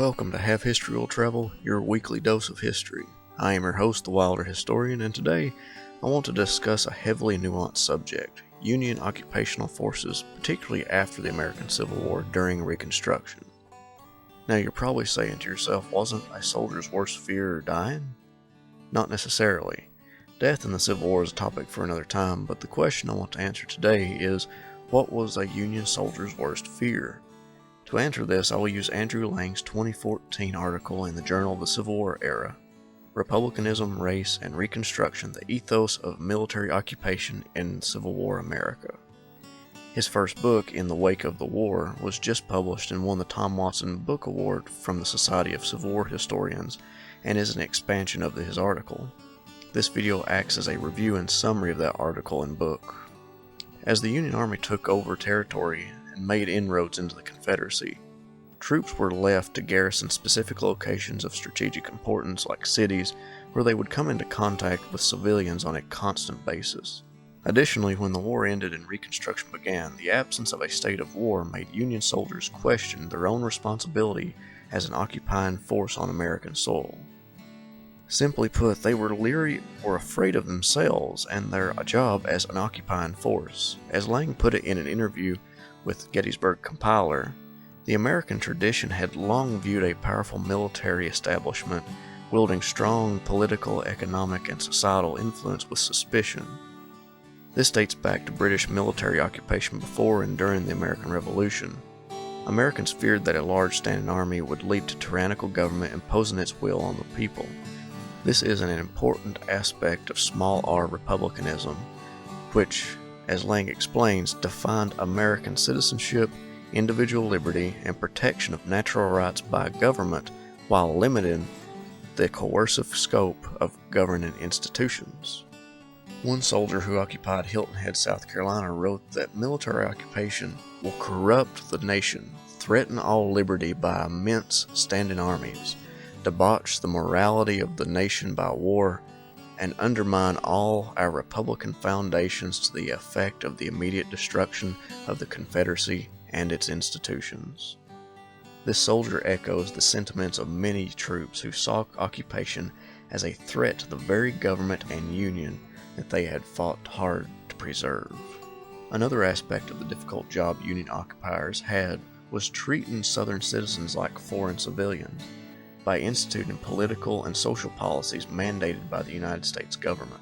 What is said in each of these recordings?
Welcome to Have History Will Travel, your weekly dose of history. I am your host, the Wilder Historian, and today I want to discuss a heavily nuanced subject, Union occupational forces, particularly after the American Civil War during Reconstruction. Now you're probably saying to yourself, wasn't a soldier's worst fear dying? Not necessarily. Death in the Civil War is a topic for another time, but the question I want to answer today is, what was a Union soldier's worst fear? To answer this, I will use Andrew Lang's 2014 article in the Journal of the Civil War Era, Republicanism, Race, and Reconstruction, the Ethos of Military Occupation in Civil War America. His first book, In the Wake of the War, was just published and won the Tom Watson Book Award from the Society of Civil War Historians and is an expansion of his article. This video acts as a review and summary of that article and book. As the Union Army took over territory and made inroads into the Confederacy, troops were left to garrison specific locations of strategic importance like cities where they would come into contact with civilians on a constant basis. Additionally, when the war ended and Reconstruction began, the absence of a state of war made Union soldiers question their own responsibility as an occupying force on American soil. Simply put, they were leery or afraid of themselves and their job as an occupying force. As Lang put it in an interview with Gettysburg Compiler, the American tradition had long viewed a powerful military establishment wielding strong political, economic, and societal influence with suspicion. This dates back to British military occupation before and during the American Revolution. Americans feared that a large standing army would lead to tyrannical government imposing its will on the people. This is an important aspect of small r republicanism, which, as Lang explains, defined American citizenship, individual liberty, and protection of natural rights by government while limiting the coercive scope of governing institutions. One soldier who occupied Hilton Head, South Carolina, wrote that military occupation will corrupt the nation, threaten all liberty by immense standing armies, debauch the morality of the nation by war, and undermine all our Republican foundations to the effect of the immediate destruction of the Confederacy and its institutions. This soldier echoes the sentiments of many troops who saw occupation as a threat to the very government and Union that they had fought hard to preserve. Another aspect of the difficult job Union occupiers had was treating Southern citizens like foreign civilians, by instituting political and social policies mandated by the United States government.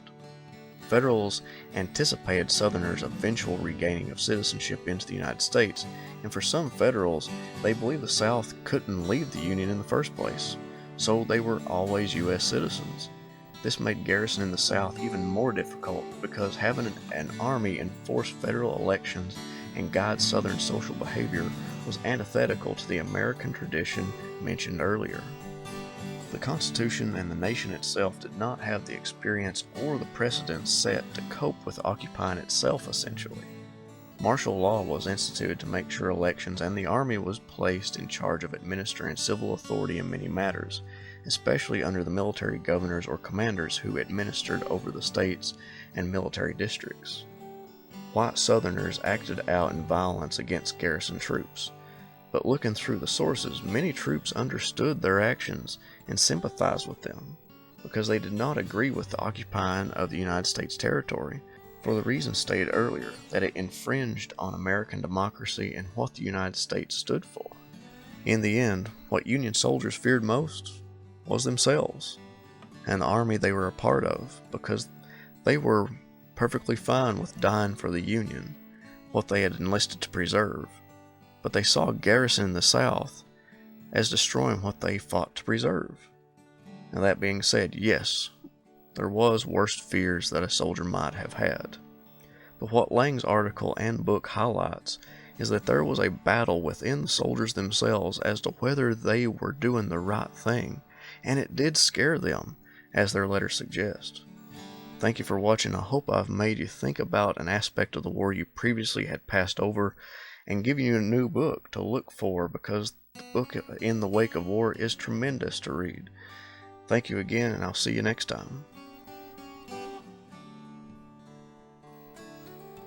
Federals anticipated Southerners' eventual regaining of citizenship into the United States, and for some Federals, they believed the South couldn't leave the Union in the first place, so they were always U.S. citizens. This made garrisoning the South even more difficult because having an army enforce federal elections and guide Southern social behavior was antithetical to the American tradition mentioned earlier. The Constitution and the nation itself did not have the experience or the precedents set to cope with occupying itself essentially. Martial law was instituted to make sure elections, and the Army was placed in charge of administering civil authority in many matters, especially under the military governors or commanders who administered over the states and military districts. White Southerners acted out in violence against garrison troops. But looking through the sources, many troops understood their actions and sympathized with them because they did not agree with the occupying of the United States territory for the reasons stated earlier, that it infringed on American democracy and what the United States stood for. In the end, what Union soldiers feared most was themselves and the army they were a part of, because they were perfectly fine with dying for the Union, what they had enlisted to preserve. But they saw garrisoning the South as destroying what they fought to preserve. Now that being said, yes, there was worst fears that a soldier might have had. But what Lang's article and book highlights is that there was a battle within the soldiers themselves as to whether they were doing the right thing, and it did scare them, as their letters suggest. Thank you for watching. I hope I've made you think about an aspect of the war you previously had passed over, and giving you a new book to look for, because the book In the Wake of War is tremendous to read. Thank you again, and I'll see you next time.